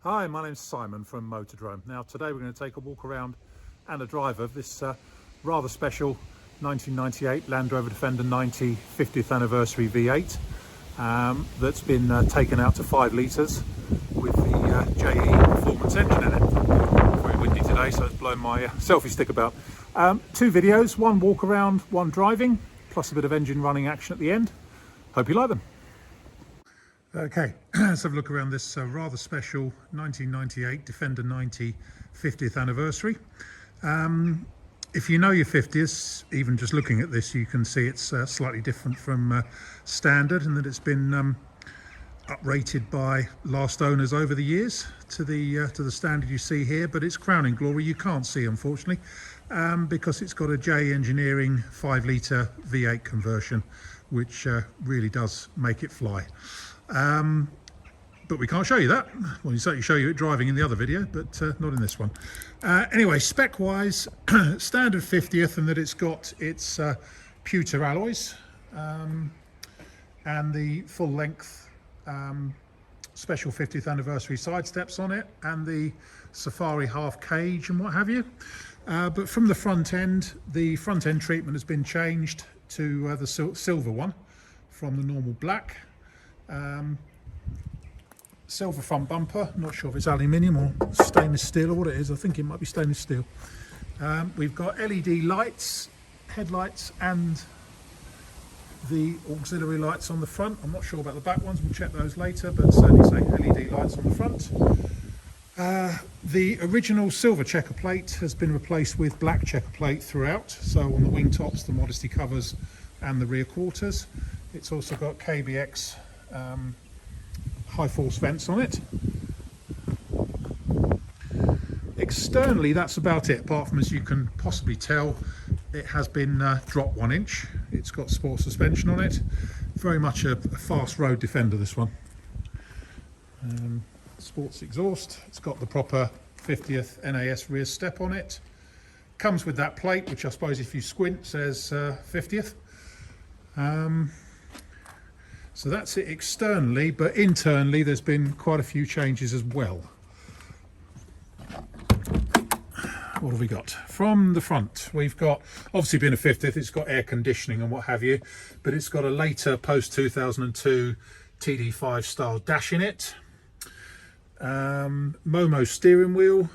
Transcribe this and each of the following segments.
Hi, my name's Simon from Motordrome. Now today we're going to take a walk around and a drive of this rather special 1998 Land Rover Defender 90 50th anniversary V8 that's been taken out to 5 litres with the JE Performance engine in it. Very windy today, so it's blowing my selfie stick about. 2 videos, one walk around, one driving, plus a bit of engine running action at the end. Hope you like them. Okay, let's have a look around this rather special 1998 Defender 90 50th anniversary. If you know your 50th, even just looking at this, you can see it's slightly different from standard, and that it's been uprated by last owners over the years to the standard you see here. But its crowning glory you can't see, unfortunately, because it's got a J Engineering 5-litre V8 conversion, which really does make it fly. But we can't show you that. Well, you certainly show you it driving in the other video, but not in this one. Anyway, spec wise, standard 50th, and that it's got its pewter alloys and the full length special 50th anniversary side steps on it, and the safari half cage and what have you. But from the front end treatment has been changed to the silver one from the normal black. Silver front bumper, not sure if it's aluminium or stainless steel or what it is. I think it might be stainless steel. We've got LED lights, headlights, and the auxiliary lights on the front. I'm not sure about the back ones, we'll check those later, but certainly say LED lights on the front. The original silver checker plate has been replaced with black checker plate throughout, so on the wing tops, the modesty covers and the rear quarters. It's also got KBX high force vents on it. Externally, that's about it, apart from, as you can possibly tell, it has been dropped 1 inch. It's got sport suspension on it. Very much a fast road defender, this one. Sports exhaust. It's got the proper 50th NAS rear step on it. Comes with that plate, which I suppose if you squint says 50th. So that's it externally, but internally there's been quite a few changes as well. What have we got? From the front, we've got, obviously being a 50th, it's got air conditioning and what have you, but it's got a later post 2002 TD5 style dash in it. Momo steering wheel,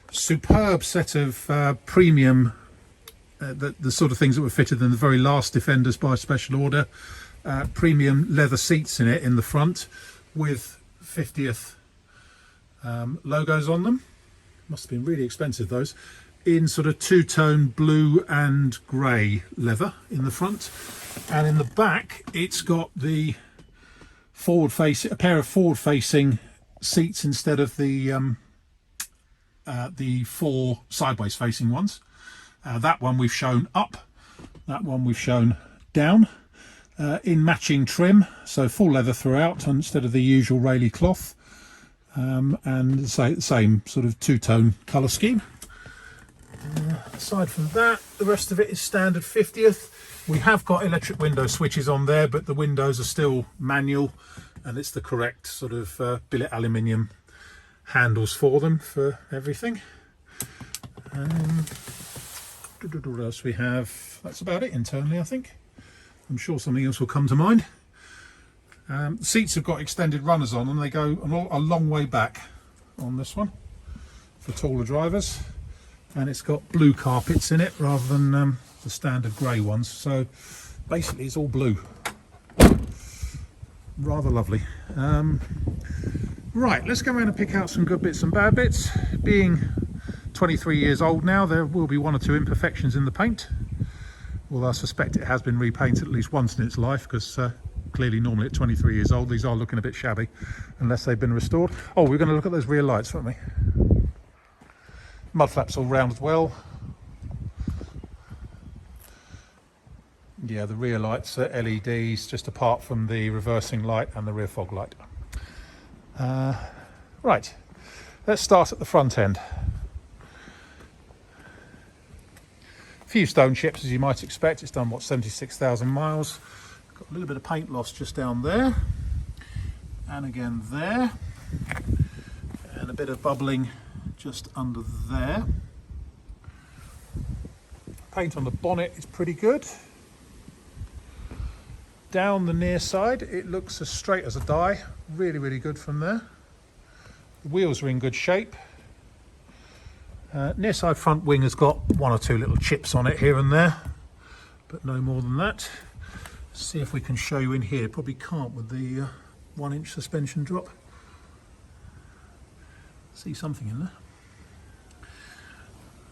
superb set of premium, the sort of things that were fitted in the very last Defenders by special order. Premium leather seats in it in the front with 50th logos on them. Must have been really expensive, those, in sort of 2-tone blue and grey leather in the front. And in the back it's got the a pair of forward facing seats instead of the 4 sideways facing ones. That one we've shown up, that one we've shown down. In matching trim, so full leather throughout instead of the usual Rayleigh cloth, and the same sort of 2-tone colour scheme. Aside from that, the rest of it is standard 50th. We have got electric window switches on there, but the windows are still manual, and it's the correct sort of billet aluminium handles for them for everything. What else we have? That's about it internally, I think. I'm sure something else will come to mind. The seats have got extended runners on, and they go a long way back on this one for taller drivers, and it's got blue carpets in it rather than the standard grey ones, so basically it's all blue. Rather lovely. Right, let's go around and pick out some good bits and bad bits. Being 23 years old now, there will be 1 or 2 imperfections in the paint. Well, I suspect it has been repainted at least once in its life, because clearly normally at 23 years old these are looking a bit shabby unless they've been restored. Oh, we're going to look at those rear lights, won't we? Mud flaps all round as well. Yeah, the rear lights are LEDs, just apart from the reversing light and the rear fog light. Right, let's start at the front end. Few stone chips, as you might expect. It's done, what, 76,000 miles. Got a little bit of paint loss just down there, and again there, and a bit of bubbling just under there. Paint on the bonnet is pretty good. Down the near side it looks as straight as a die, really good from there. The wheels are in good shape. Near side front wing has got one or two little chips on it here and there, but no more than that. Let's see if we can show you in here. Probably can't with the 1-inch suspension drop. See something in there.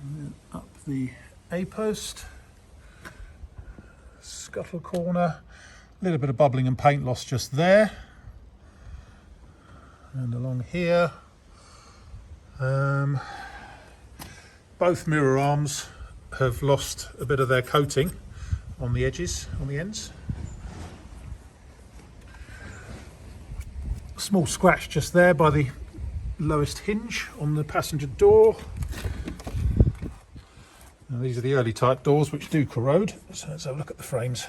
And then up the A-post, scuttle corner, a little bit of bubbling and paint loss just there. And along here, both mirror arms have lost a bit of their coating on the edges, on the ends. A small scratch just there by the lowest hinge on the passenger door. Now, these are the early type doors which do corrode, so let's have a look at the frames.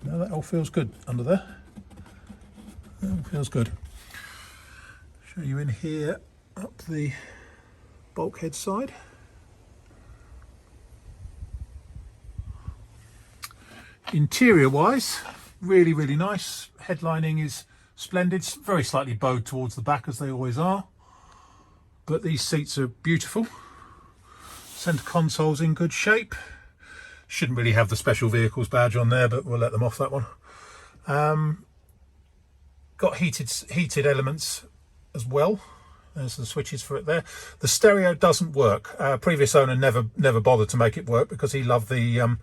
Now that all feels good under there. That all feels good. Show you in here up the bulkhead side. Interior wise, really nice. Headlining is splendid, very slightly bowed towards the back as they always are, but these seats are beautiful. Centre console's in good shape. Shouldn't really have the special vehicles badge on there, but we'll let them off that one. Got heated elements as well. There's the switches for it there. The stereo doesn't work. Previous owner never bothered to make it work because he loved the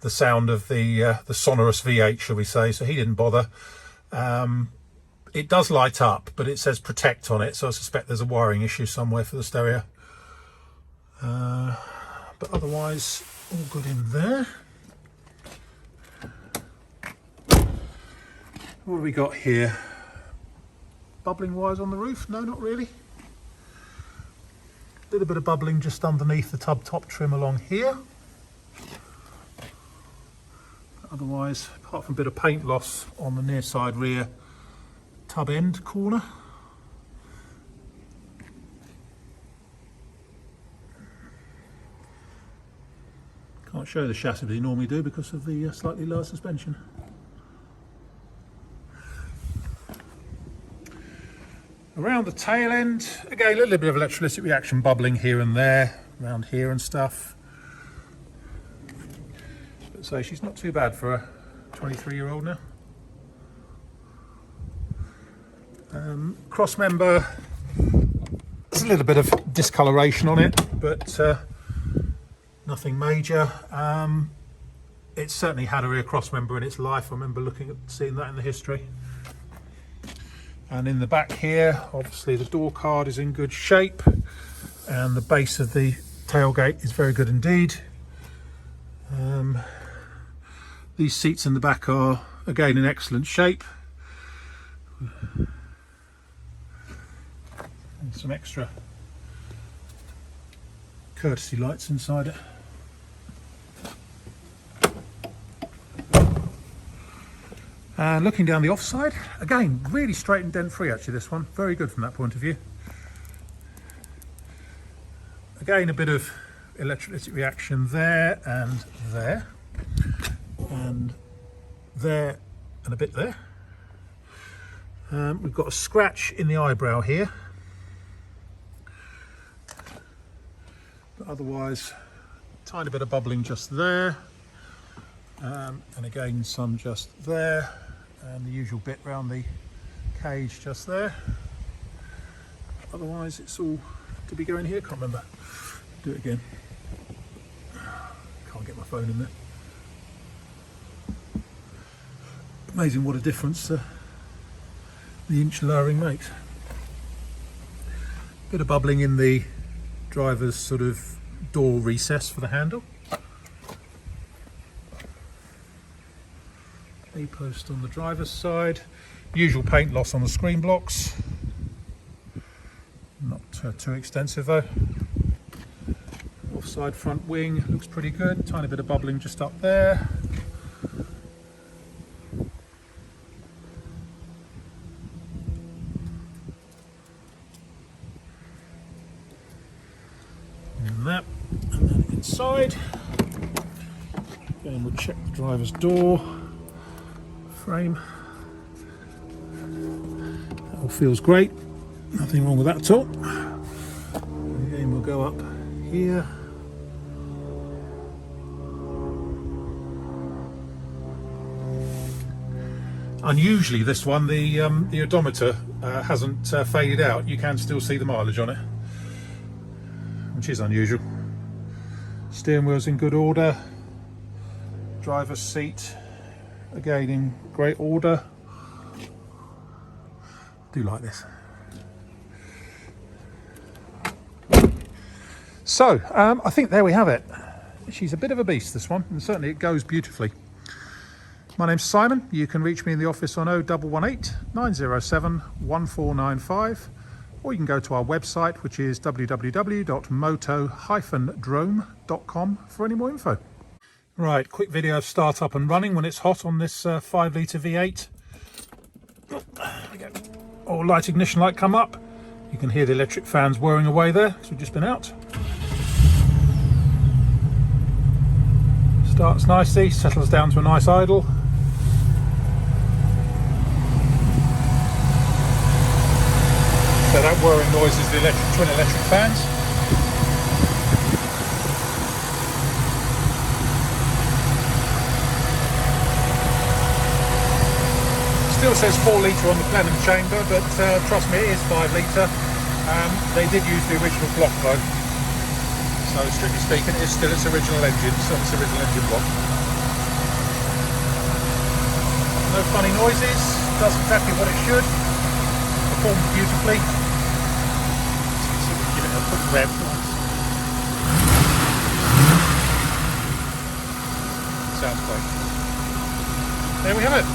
sound of the sonorous V8, shall we say, so he didn't bother. It does light up, but it says protect on it, so I suspect there's a wiring issue somewhere for the stereo. But otherwise, all good in there. What have we got here? Bubbling wires on the roof? No, not really. A little bit of bubbling just underneath the tub top trim along here. Otherwise, apart from a bit of paint loss on the near side rear tub end corner. Can't show the chassis as you normally do because of the slightly lower suspension. Around the tail end, again a little bit of electrolytic reaction bubbling here and there, around here and stuff. But so she's not too bad for a 23-year-old now. Cross member, there's a little bit of discoloration on it, but nothing major. It's certainly had a rear cross member in its life. I remember seeing that in the history. And in the back here, obviously the door card is in good shape, and the base of the tailgate is very good indeed. These seats in the back are again in excellent shape. And some extra courtesy lights inside it. And looking down the offside, again, really straight and dent free actually, this one. Very good from that point of view. Again, a bit of electrolytic reaction there and there. And there and a bit there. We've got a scratch in the eyebrow here. But otherwise, tiny bit of bubbling just there. And again, some just there. And the usual bit around the cage just there. Otherwise, it's all to be going here. Can't remember. Do it again. Can't get my phone in there. Amazing what a difference the inch lowering makes. Bit of bubbling in the driver's sort of door recess for the handle. A-post on the driver's side. Usual paint loss on the screen blocks. Not too extensive though. Offside front wing looks pretty good. Tiny bit of bubbling just up there. inside. Again, we'll check the driver's door frame. That all feels great. Nothing wrong with that at all. Again, we'll go up here. Unusually, this one, the odometer hasn't faded out. You can still see the mileage on it, which is unusual. Steering wheel's in good order. Driver's seat, again, in great order. Do like this. So, I think there we have it. She's a bit of a beast, this one, and certainly it goes beautifully. My name's Simon. You can reach me in the office on 0118 907 1495, or you can go to our website, which is www.moto-drome.com for any more info. Right, quick video of start up and running when it's hot on this 5 litre V8. Oh, light ignition light come up. You can hear the electric fans whirring away there because we've just been out. Starts nicely, settles down to a nice idle. So that whirring noise is the twin electric fans. Still says 4 litre on the plenum chamber, but trust me, it is 5 litre. They did use the original block though, so strictly speaking, it's still its original engine, so its original engine block. No funny noises, does exactly what it should, performs beautifully. Give it a quick rev. Sounds great. There we have it.